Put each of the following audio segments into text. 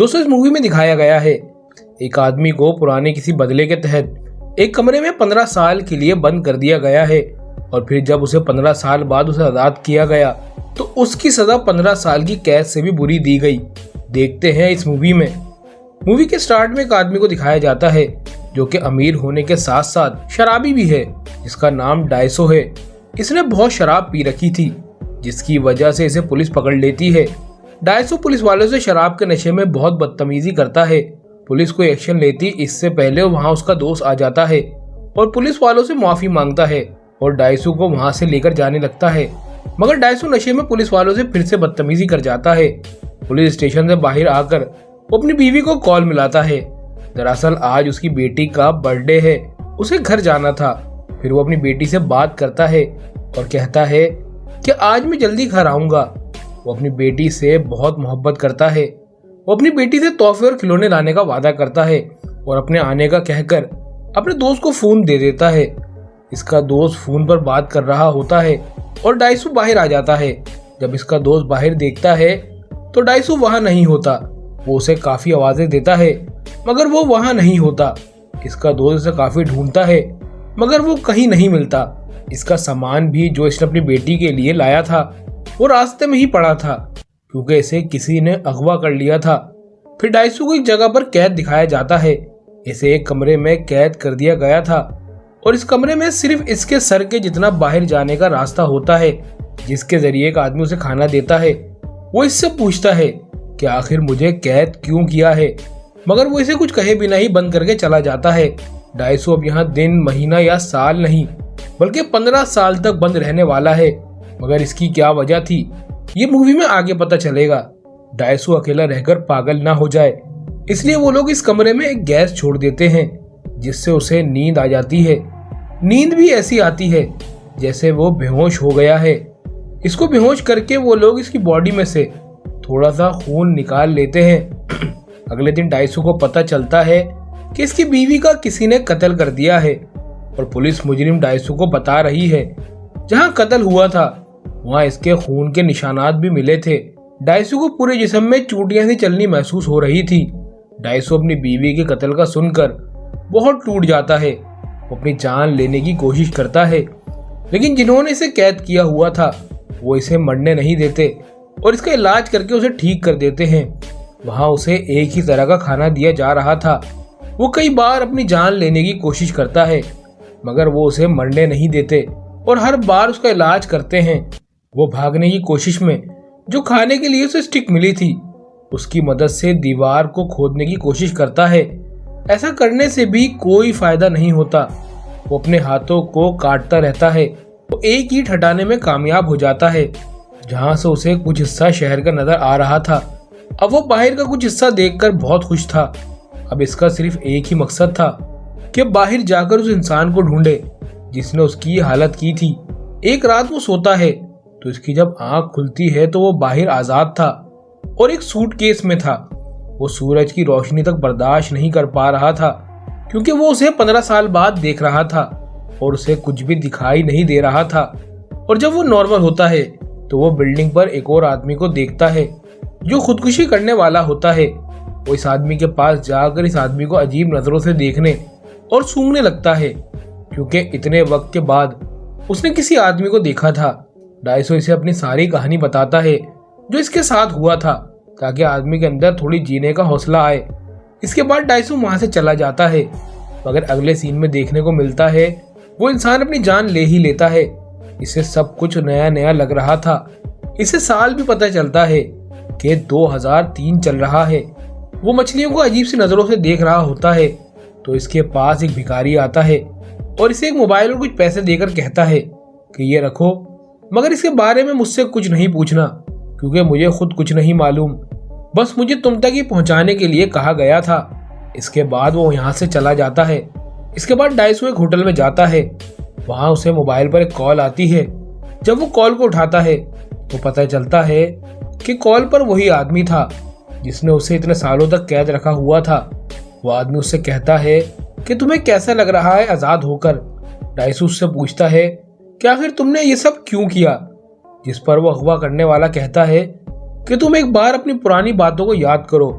दोस्तों, इस मूवी में दिखाया गया है एक आदमी को पुराने किसी बदले के तहत एक कमरे में 15 साल के लिए बंद कर दिया गया है और फिर जब उसे 15 साल बाद उसे आजाद किया गया तो उसकी सजा 15 साल की कैद से भी बुरी दी गई। देखते हैं इस मूवी में। मूवी के स्टार्ट में एक आदमी को दिखाया जाता है जो कि अमीर होने के साथ साथ शराबी भी है, जिसका नाम डायसो है। इसने बहुत शराब पी रखी थी जिसकी वजह से इसे पुलिस पकड़ लेती है। डायसो पुलिस वालों से शराब के नशे में बहुत बदतमीजी करता है। पुलिस कोई एक्शन लेती इससे पहले वहां उसका दोस्त आ जाता है और पुलिस वालों से माफी मांगता है और डायसो को वहां से लेकर जाने लगता है, मगर डायसो नशे में पुलिस वालों से फिर से बदतमीजी कर जाता है। पुलिस स्टेशन से बाहर आकर वो अपनी बीवी को कॉल मिलाता है। दरअसल आज उसकी बेटी का बर्थडे है, उसे घर जाना था। फिर वो अपनी बेटी से बात करता है और कहता है कि आज मैं जल्दी घर आऊंगा। वो अपनी बेटी से बहुत मोहब्बत करता है। वो अपनी बेटी से तोहफे और खिलौने लाने का वादा करता है और अपने आने का कहकर अपने दोस्त को फोन दे देता है। इसका दोस्त फोन पर बात कर रहा होता है और डायसो बाहर आ जाता है। जब इसका दोस्त बाहर देखता है तो डायसो वहां नहीं होता। वो उसे काफी आवाजें देता है मगर वो वहां नहीं होता। इसका दोस्त इसे काफी ढूंढता है मगर वो कहीं नहीं मिलता। इसका सामान भी जो इसने अपनी बेटी के लिए लाया था वो रास्ते में ही पड़ा था क्योंकि इसे किसी ने अगवा कर लिया था। फिर डायसो को एक जगह पर कैद दिखाया जाता है। इसे एक कमरे में कैद कर दिया गया था और इस कमरे में सिर्फ इसके सर के जितना बाहर जाने का रास्ता होता है, जिसके जरिए एक आदमी उसे खाना देता है। वो इससे पूछता है कि आखिर मुझे कैद क्यों किया है, मगर वो इसे कुछ कहे बिना ही बंद करके चला जाता है। डायसो अब यहाँ दिन, महीना या साल नहीं बल्कि 15 साल तक बंद रहने वाला है, मगर इसकी क्या वजह थी ये मूवी में आगे पता चलेगा। डायसो अकेला रहकर पागल ना हो जाए इसलिए वो लोग इस कमरे में एक गैस छोड़ देते हैं जिससे उसे नींद आ जाती है। नींद भी ऐसी आती है जैसे वो बेहोश हो गया है। इसको बेहोश करके वो लोग इसकी बॉडी में से थोड़ा सा खून निकाल लेते हैं। अगले दिन डायसो को पता चलता है कि इसकी बीवी का किसी ने कत्ल कर दिया है और पुलिस मुजरिम डायसो को बता रही है जहां कत्ल हुआ था वहां इसके खून के निशानात भी मिले थे। डायसो को पूरे जिस्म में चूटियां सी चलनी महसूस हो रही थी। डायसो अपनी बीवी के कत्ल का सुनकर बहुत टूट जाता है। वो अपनी जान लेने की कोशिश करता है लेकिन जिन्होंने इसे कैद किया हुआ था वो इसे मरने नहीं देते और इसका इलाज करके उसे ठीक कर देते हैं। वहां उसे एक ही तरह का खाना दिया जा रहा था। वो कई बार अपनी जान लेने की कोशिश करता है मगर वो उसे मरने नहीं देते और हर बार उसका इलाज करते हैं। वो भागने की कोशिश में जो खाने के लिए उसे स्टिक मिली थी उसकी मदद से दीवार को खोदने की कोशिश करता है। ऐसा करने से भी कोई फायदा नहीं होता। वो अपने हाथों को काटता रहता है। वो एक ईंट हटाने में कामयाब हो जाता है जहां से उसे कुछ हिस्सा शहर का नजर आ रहा था। अब वो बाहर का कुछ हिस्सा देखकर बहुत खुश था। अब इसका सिर्फ एक ही मकसद था कि बाहर जाकर उस इंसान को ढूंढे जिसने उसकी हालत की थी। एक रात वो सोता है तो इसकी जब आंख खुलती है तो वो बाहर आजाद था और एक सूटकेस में था। वो सूरज की रोशनी तक बर्दाश्त नहीं कर पा रहा था क्योंकि वो उसे 15 साल बाद देख रहा था और उसे कुछ भी दिखाई नहीं दे रहा था। और जब वो नॉर्मल होता है तो वो बिल्डिंग पर एक और आदमी को देखता है जो खुदकुशी करने वाला होता है। वो इस आदमी के पास जाकर इस आदमी को अजीब नजरों से देखने और सूंघने लगता है क्योंकि इतने वक्त के बाद उसने किसी आदमी को देखा था। डायसो इसे अपनी सारी कहानी बताता है जो इसके साथ हुआ था ताकि आदमी के अंदर थोड़ी जीने का हौसला आए। इसके बाद डायसो वहां से चला जाता है मगर अगले सीन में देखने को मिलता है वो इंसान अपनी जान ले ही लेता है। इसे सब कुछ नया नया लग रहा था। इसे साल भी पता चलता है कि 2003 चल रहा है। वो मछलियों को अजीब सी नजरों से देख रहा होता है तो इसके पास एक भिखारी आता है और इसे एक मोबाइल और कुछ पैसे देकर कहता है कि ये रखो, मगर इसके बारे में मुझसे कुछ नहीं पूछना क्योंकि मुझे खुद कुछ नहीं मालूम, बस मुझे तुम तक ही पहुंचाने के लिए कहा गया था। इसके बाद वो यहाँ से चला जाता है। इसके बाद डायसो एक होटल में जाता है। वहां उसे मोबाइल पर एक कॉल आती है। जब वो कॉल को उठाता है तो पता चलता है कि कॉल पर वही आदमी था जिसने उसे इतने सालों तक कैद रखा हुआ था। वो आदमी उससे कहता है कि तुम्हें कैसा लग रहा है आजाद होकर। डायसो उससे पूछता है कि आखिर तुमने ये सब क्यों किया, जिस पर वो अगवा करने वाला कहता है कि तुम एक बार अपनी पुरानी बातों को याद करो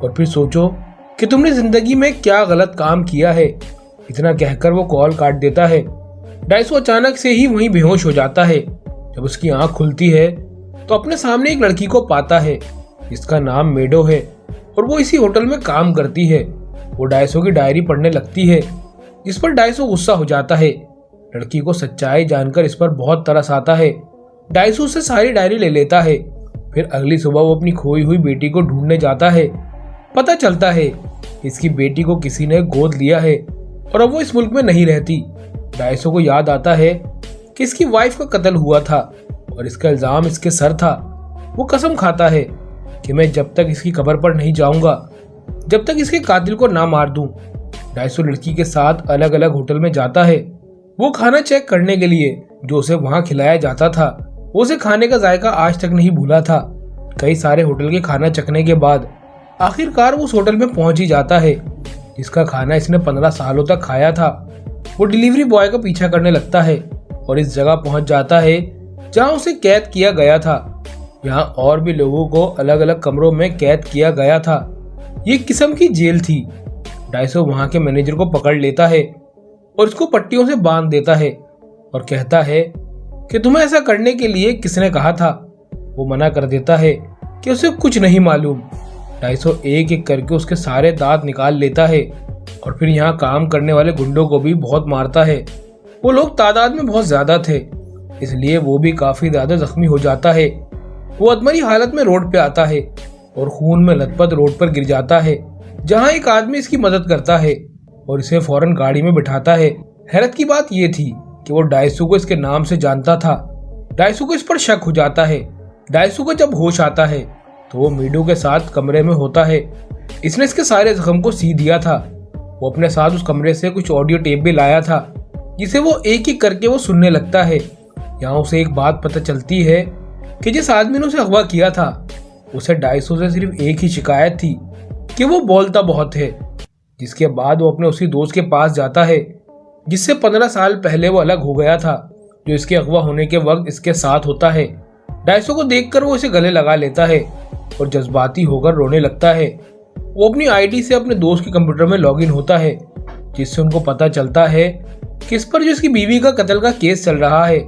और फिर सोचो कि तुमने जिंदगी में क्या गलत काम किया है। इतना कहकर वो कॉल काट देता है। डाइसो अचानक से ही वहीं बेहोश हो जाता है। जब उसकी आंख खुलती है तो अपने सामने एक लड़की को पाता है जिसका नाम मेडो है और वो इसी होटल में काम करती है। वो डाइसो की डायरी पढ़ने लगती है जिस पर डाइसो गुस्सा हो जाता है। लड़की को सच्चाई जानकर इस पर बहुत तरस आता है। डाइसो उससे सारी डायरी ले लेता है। फिर अगली सुबह वो अपनी खोई हुई बेटी को ढूंढने जाता है। पता चलता है इसकी बेटी को किसी ने गोद लिया है और अब वो इस मुल्क में नहीं रहती। डाइसो को याद आता है कि इसकी वाइफ का कत्ल हुआ था और इसका इल्जाम इसके सर था। वो कसम खाता है कि मैं जब तक इसकी कब्र पर नहीं जाऊंगा, जब तक इसके कातिल को ना मार दूं। डाइसो लड़की के साथ अलग अलग होटल में जाता है। वो खाना चेक करने के लिए जो उसे वहां खिलाया जाता था। वो उसे खाने का जायका आज तक नहीं भूला था। कई सारे होटल के खाना चखने के बाद आखिरकार वो उस होटल में पहुंच ही जाता है जिसका खाना इसने 15 सालों तक खाया था। वो डिलीवरी बॉय का पीछा करने लगता है और इस जगह पहुंच जाता है जहां उसे कैद किया गया था। यहाँ और भी लोगों को अलग अलग कमरों में कैद किया गया था। ये किस्म की जेल थी। डाइसो वहां के मैनेजर को पकड़ लेता है और इसको पट्टियों से बांध देता है और कहता है कि तुम्हें ऐसा करने के लिए किसने कहा था। वो मना कर देता है कि उसे कुछ नहीं मालूम। डाइसो एक एक करके उसके सारे दांत निकाल लेता है और फिर यहाँ काम करने वाले गुंडों को भी बहुत मारता है। वो लोग तादाद में बहुत ज्यादा थे इसलिए वो भी काफी ज्यादा जख्मी हो जाता है। वो अधमरी हालत में रोड पे आता है और खून में लथपथ रोड पर गिर जाता है जहाँ एक आदमी इसकी मदद करता है और इसे फौरन गाड़ी में बिठाता है। हैरत की बात यह थी कि वो डाइसो को इसके नाम से जानता था। डाइसो को इस पर शक हो जाता है। डाइसो को जब होश आता है तो वो मीडो के साथ कमरे में होता है। इसने इसके सारे जख्म को सी दिया था। वो अपने साथ उस कमरे से कुछ ऑडियो टेप भी लाया था जिसे वो एक एक करके वो सुनने लगता है। यहाँ उसे एक बात पता चलती है कि जिस आदमी ने उसे अगवा किया था उसे डाइसो से सिर्फ एक ही शिकायत थी कि वो बोलता बहुत है। जिसके बाद वो अपने उसी दोस्त के पास जाता है जिससे 15 साल पहले वो अलग हो गया था, जो इसके अगवा होने के वक्त इसके साथ होता है। डाइसो को देखकर वो इसे गले लगा लेता है और जज्बाती होकर रोने लगता है। वो अपनी आईडी से अपने दोस्त के कंप्यूटर में लॉगिन होता है जिससे उनको पता चलता है कि इस पर जो इसकी बीवी का कत्ल का केस चल रहा है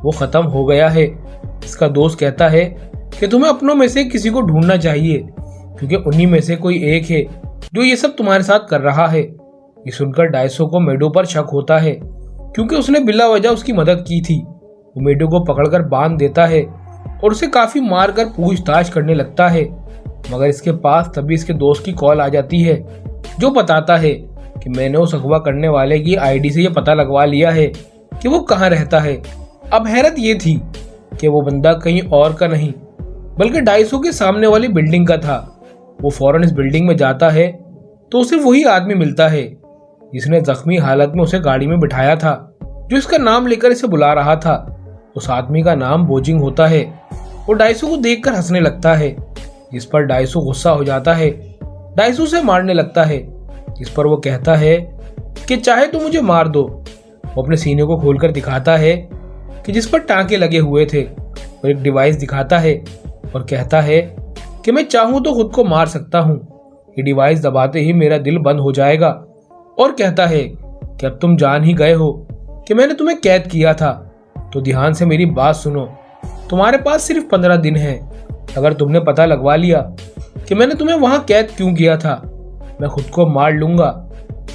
वो खत्म हो गया है। इसका दोस्त कहता है कि तुम्हें अपनों में से किसी को ढूंढना चाहिए क्योंकि उन्हीं में से कोई एक है जो ये सब तुम्हारे साथ कर रहा है। ये सुनकर डाइसो को मेडो पर शक होता है क्योंकि उसने बिला वजह उसकी मदद की थी। वो मेडो को पकड़कर बांध देता है और उसे काफी मार कर पूछताछ करने लगता है, मगर इसके पास तभी इसके दोस्त की कॉल आ जाती है जो बताता है कि मैंने उस अगवा करने वाले की आईडी से ये पता लगवा लिया है कि वो कहाँ रहता है। अब हैरत ये थी कि वो बंदा कहीं और का नहीं बल्कि डाइसो के सामने वाली बिल्डिंग का था। वो फौरन इस बिल्डिंग में जाता है तो उसे वही आदमी मिलता है जिसने जख्मी हालत में उसे गाड़ी में बिठाया था, जो इसका नाम लेकर इसे बुला रहा था। उस आदमी का नाम बोजिंग होता है। वो डाइसो को देखकर हंसने लगता है जिस पर डाइसो गुस्सा हो जाता है। डाइसो से मारने लगता है जिस पर वो कहता है कि चाहे तो मुझे मार दो। वो अपने सीने को खोलकर दिखाता है कि जिस पर टांके लगे हुए थे और एक डिवाइस दिखाता है और कहता है कि मैं चाहूं तो खुद को मार सकता हूं। ये डिवाइस दबाते ही मेरा दिल बंद हो जाएगा और कहता है कि अब तुम जान ही गए हो कि मैंने तुम्हें कैद किया था, तो ध्यान से मेरी बात सुनो। तुम्हारे पास सिर्फ 15 दिन है। अगर तुमने पता लगवा लिया कि मैंने तुम्हें वहां कैद क्यों किया था, मैं खुद को मार लूंगा।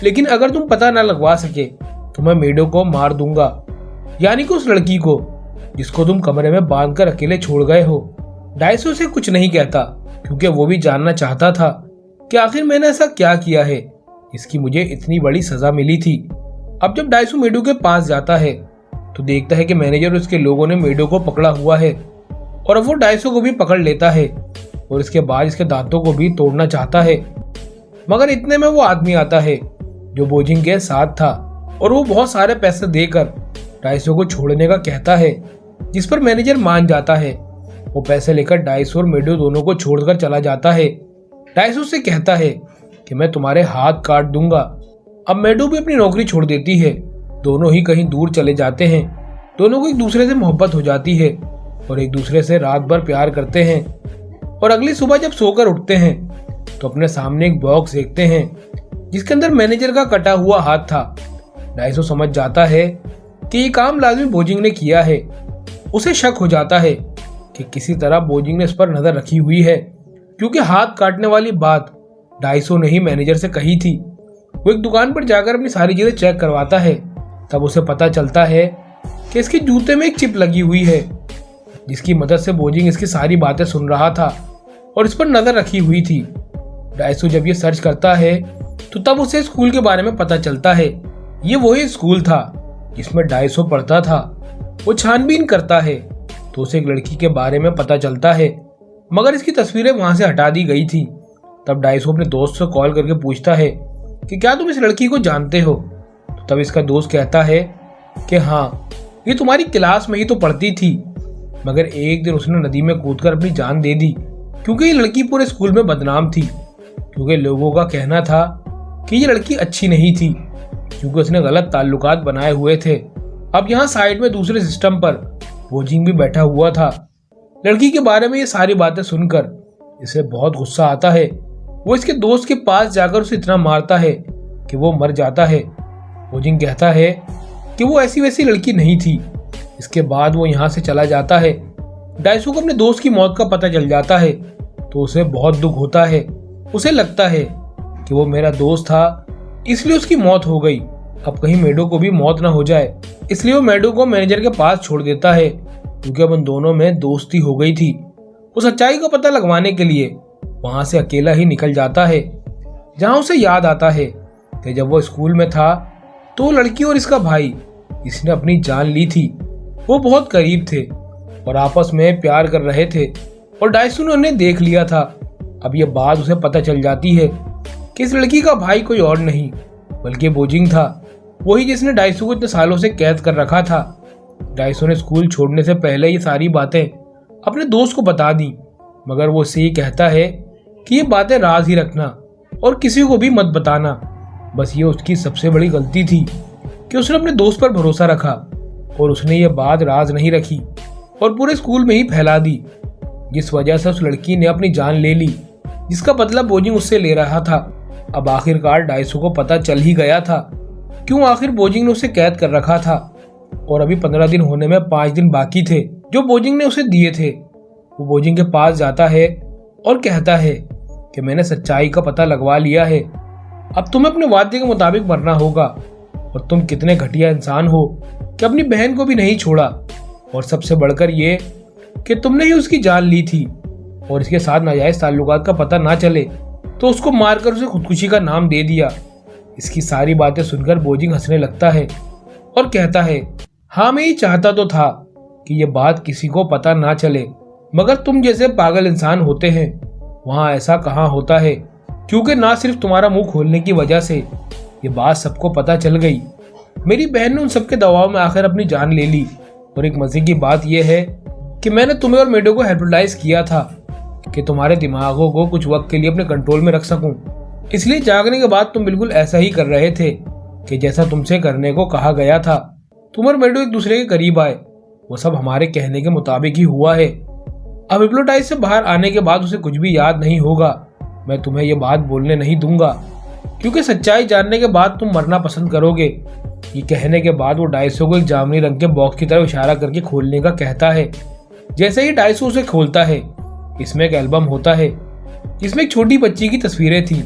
लेकिन अगर तुम पता ना लगवा सके तो मैं मेडो को मार दूंगा, यानी कि उस लड़की को जिसको तुम कमरे में बांधकर अकेले छोड़ गए हो। डाइसो से कुछ नहीं कहता क्योंकि वो भी जानना चाहता था कि आखिर मैंने ऐसा क्या किया है इसकी मुझे इतनी बड़ी सजा मिली थी। अब जब डाइसो मेडो के पास जाता है तो देखता है कि मैनेजर और उसके लोगों ने मेडो को पकड़ा हुआ है और अब वो डाइसो को भी पकड़ लेता है और इसके बाद इसके दांतों को भी तोड़ना चाहता है। मगर इतने में वो आदमी आता है जो बोजिंग के साथ था और वो बहुत सारे पैसे देकर डाइसो को छोड़ने का कहता है, जिस पर मैनेजर मान जाता है। वो पैसे लेकर डाइसो और मेडो दोनों को छोड़कर चला जाता है। डाइसो से कहता है कि मैं तुम्हारे हाथ काट दूंगा। अब मेडो भी अपनी नौकरी छोड़ देती है। दोनों ही कहीं दूर चले जाते हैं। दोनों को एक दूसरे से मोहब्बत हो जाती है और एक दूसरे से रात भर प्यार करते हैं। और अगली सुबह जब सोकर उठते हैं तो अपने सामने एक बॉक्स देखते हैं जिसके अंदर मैनेजर का कटा हुआ हाथ था। डाइसो समझ जाता है कि ये काम लाजमी बोजिंग ने किया है। उसे शक हो जाता है कि किसी तरह बोजिंग ने इस पर नजर रखी हुई है, क्योंकि हाथ काटने वाली बात डाइसो ने ही मैनेजर से कही थी। वो एक दुकान पर जाकर अपनी सारी चीजें चेक करवाता है। तब उसे पता चलता है कि इसके जूते में एक चिप लगी हुई है, जिसकी मदद से बोजिंग इसकी सारी बातें सुन रहा था और इस पर नजर रखी हुई थी। डाइसो जब ये सर्च करता है तो तब उसे स्कूल के बारे में पता चलता है। ये वही स्कूल था जिसमें डाइसो पढ़ता था। वो छानबीन करता है तो उसे एक लड़की के बारे में पता चलता है, मगर इसकी तस्वीरें वहां से हटा दी गई थी। तब डाइसो अपने दोस्त से कॉल करके पूछता है कि क्या तुम इस लड़की को जानते हो। तो तब इसका दोस्त कहता है कि हाँ, ये तुम्हारी क्लास में ही तो पढ़ती थी, मगर एक दिन उसने नदी में कूदकर अपनी जान दे दी, क्योंकि ये लड़की पूरे स्कूल में बदनाम थी। क्योंकि लोगों का कहना था कि ये लड़की अच्छी नहीं थी, क्योंकि उसने गलत ताल्लुकात बनाए हुए थे। अब यहाँ साइड में दूसरे सिस्टम पर बोजिंग भी बैठा हुआ था। लड़की के बारे में ये सारी बातें सुनकर इसे बहुत गुस्सा आता है। वो इसके दोस्त के पास जाकर उसे इतना मारता है कि वो मर जाता है। बोजिंग कहता है कि वो ऐसी वैसी लड़की नहीं थी। इसके बाद वो यहाँ से चला जाता है। डाइसो को अपने दोस्त की मौत का पता चल जाता है तो उसे बहुत दुख होता है। उसे लगता है कि वो मेरा दोस्त था, इसलिए उसकी मौत हो गई। अब कहीं मेडो को भी मौत ना हो जाए, इसलिए वो मेडो को मैनेजर के पास छोड़ देता है, क्योंकि अब उन दोनों में दोस्ती हो गई थी। वो सच्चाई का पता लगवाने के लिए वहां से अकेला ही निकल जाता है, जहां उसे याद आता है कि जब वो स्कूल में था तो वो लड़की और इसका भाई, इसने अपनी जान ली थी, वो बहुत करीब थे और आपस में प्यार कर रहे थे, और डाइसो ने उन्हें देख लिया था। अब ये बात उसे पता चल जाती है कि इस लड़की का भाई कोई और नहीं बल्कि बोजिंग था, वही जिसने डाइसो को इतने सालों से कैद कर रखा था। डाइसो ने स्कूल छोड़ने से पहले ये सारी बातें अपने दोस्त को बता दी, मगर वो उससे ये कहता है कि ये बातें राज ही रखना और किसी को भी मत बताना। बस ये उसकी सबसे बड़ी गलती थी कि उसने अपने दोस्त पर भरोसा रखा और उसने ये बात राज नहीं रखी और पूरे स्कूल में ही फैला दी, जिस वजह से उस लड़की ने अपनी जान ले ली, जिसका बदला बोजिंग उससे ले रहा था। अब आखिरकार डाइसो को पता चल ही गया था क्यों आखिर बोजिंग ने उसे कैद कर रखा था, और अभी 15 दिन होने में 5 दिन बाकी थे जो बोजिंग ने उसे दिए थे। वो बोजिंग के पास जाता है और कहता है कि मैंने सच्चाई का पता लगवा लिया है, अब तुम्हें अपने वादे के मुताबिक मरना होगा, और तुम कितने घटिया इंसान हो कि अपनी बहन को भी नहीं छोड़ा, और सबसे बढ़कर ये कि तुमने ही उसकी जान ली थी, और इसके साथ नाजायज ताल्लुकात का पता ना चले तो उसको मारकर उसे खुदकुशी का नाम दे दिया। इसकी सारी बातें सुनकर बोजिंग हंसने लगता है और कहता है, हाँ, मैं ये चाहता तो था कि ये बात किसी को पता ना चले, मगर तुम जैसे पागल इंसान होते हैं वहाँ ऐसा कहाँ होता है, क्योंकि ना सिर्फ तुम्हारा मुंह खोलने की वजह से ये बात सबको पता चल गई। मेरी बहन ने उन सबके दबाव में आखिर अपनी जान ले ली, और एक मजे की बात यह है कि मैंने तुम्हें और मेडो को हेल्पलाइज किया था कि तुम्हारे दिमागों को कुछ वक्त के लिए अपने कंट्रोल में रख सकूं। इसलिए जागने के बाद तुम बिल्कुल ऐसा ही कर रहे थे कि जैसा तुमसे करने को कहा गया था। तुम और मेडो एक दूसरे के करीब आए, वो सब हमारे कहने के मुताबिक ही हुआ है। अब हिप्नोटाइज से बाहर आने के बाद उसे कुछ भी याद नहीं होगा। मैं तुम्हें ये बात बोलने नहीं दूंगा, क्योंकि सच्चाई जानने के बाद तुम मरना पसंद करोगे। ये कहने के बाद वो डाइसो को एक जामुनी रंग के बॉक्स की तरफ इशारा करके खोलने का कहता है। जैसे ही डाइसो उसे खोलता है, इसमें एक एल्बम होता है जिसमें एक छोटी बच्ची की तस्वीरें थी।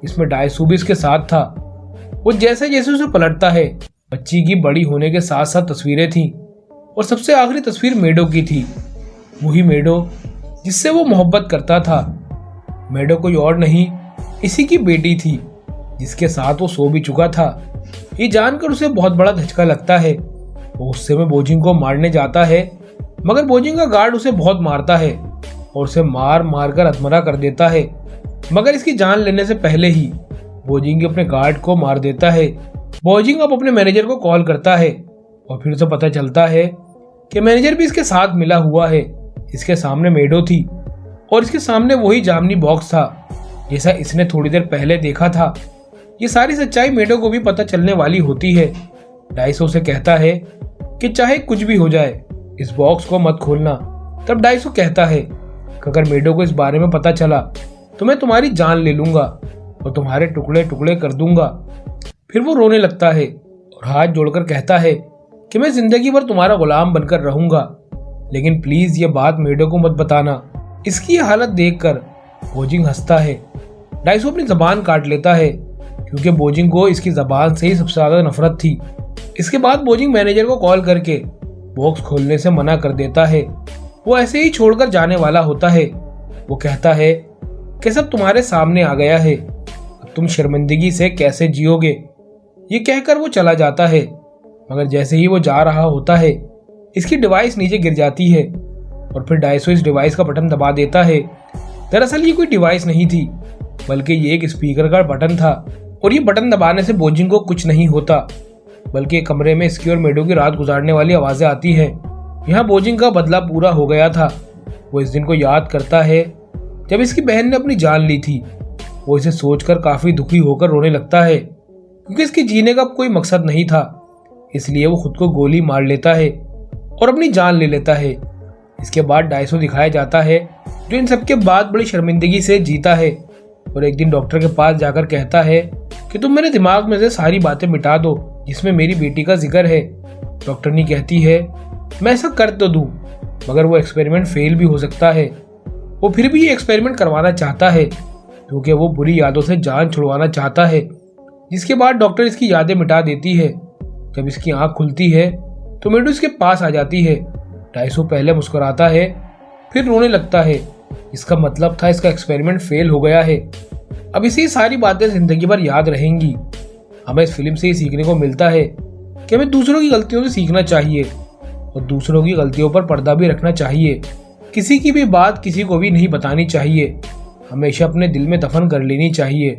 इसमें डाइसो भी इसके साथ था। वो जैसे जैसे उसे पलटता है, बच्ची की बड़ी होने के साथ साथ तस्वीरें थी, और सबसे आखिरी तस्वीर मेडो की थी, वही मेडो जिससे वो मोहब्बत करता था। मेडो कोई और नहीं, इसी की बेटी थी, जिसके साथ वो सो भी चुका था। ये जानकर उसे बहुत बड़ा धचका लगता है। वो गुस्से में बोजिंग को मारने जाता है, मगर बोजिंग का गार्ड उसे बहुत मारता है और उसे मार मार कर अधमरा कर देता है, मगर इसकी जान लेने से पहले ही बोजिंग अपने गार्ड को मार देता है। बोजिंग अब अपने मैनेजर को कॉल करता है और फिर उसे पता चलता है कि मैनेजर भी इसके साथ मिला हुआ है। इसके सामने मेडो थी और इसके सामने वही जामनी बॉक्स था जैसा इसने थोड़ी देर पहले देखा था। ये सारी सच्चाई मेडो को भी पता चलने वाली होती है। डाइसो से कहता है कि चाहे कुछ भी हो जाए, इस बॉक्स को मत खोलना। तब डाइसो कहता है कि अगर मेडो को इस बारे में पता चला तो मैं तुम्हारी जान ले लूंगा और तुम्हारे टुकड़े टुकड़े कर दूंगा। फिर वो रोने लगता है और हाथ जोड़कर कहता है कि मैं जिंदगी भर तुम्हारा गुलाम बनकर रहूंगा, लेकिन प्लीज ये बात मेडो को मत बताना। इसकी ये हालत देखकर बोजिंग हंसता है। डाइसो अपनी जबान काट लेता है क्योंकि बोजिंग को इसकी जबान से ही सबसे ज्यादा नफरत थी। इसके बाद बोजिंग मैनेजर को कॉल करके बॉक्स खोलने से मना कर देता है। वो ऐसे ही छोड़कर जाने वाला होता है। वो कहता है कि सब तुम्हारे सामने आ गया है, अब तुम शर्मिंदगी से कैसे जियोगे। ये कहकर वो चला जाता है, मगर जैसे ही वो जा रहा होता है इसकी डिवाइस नीचे गिर जाती है और फिर डाइसो इस डिवाइस का बटन दबा देता है। दरअसल ये कोई डिवाइस नहीं थी, बल्कि ये एक स्पीकर का बटन था और ये बटन दबाने से बोजिंग को कुछ नहीं होता, बल्कि कमरे में इसकी और मेडो की रात गुजारने वाली आवाजें आती हैं। यहाँ बोजिंग का बदला पूरा हो गया था। वो इस दिन को याद करता है जब इसकी बहन ने अपनी जान ली थी। वो इसे सोचकर काफी दुखी होकर रोने लगता है क्योंकि इसके जीने का कोई मकसद नहीं था। इसलिए वो खुद को गोली मार लेता है और अपनी जान ले लेता है। इसके बाद डाइसो दिखाया जाता है जो इन सबके बाद बड़ी शर्मिंदगी से जीता है और एक दिन डॉक्टर के पास जाकर कहता है कि तुम मेरे दिमाग में से सारी बातें मिटा दो जिसमें मेरी बेटी का जिक्र है। डॉक्टरनी कहती है मैं ऐसा कर तो दूं, मगर वो एक्सपेरिमेंट फेल भी हो सकता है। वो फिर भी ये एक्सपेरिमेंट करवाना चाहता है क्योंकि वो बुरी यादों से जान छुड़वाना चाहता है। जिसके बाद डॉक्टर इसकी यादें मिटा देती है। जब इसकी आंख खुलती है तो मेडो इसके पास आ जाती है। डाइसो पहले मुस्कुराता है, फिर रोने लगता है। इसका मतलब था इसका एक्सपेरिमेंट फेल हो गया है। अब इसे सारी बातें जिंदगी भर याद रहेंगी। हमें इस फिल्म से ये सीखने को मिलता है कि हमें दूसरों की गलतियों से सीखना चाहिए और दूसरों की गलतियों पर पर्दा भी रखना चाहिए। किसी की भी बात किसी को भी नहीं बतानी चाहिए, हमेशा अपने दिल में दफन कर लेनी चाहिए।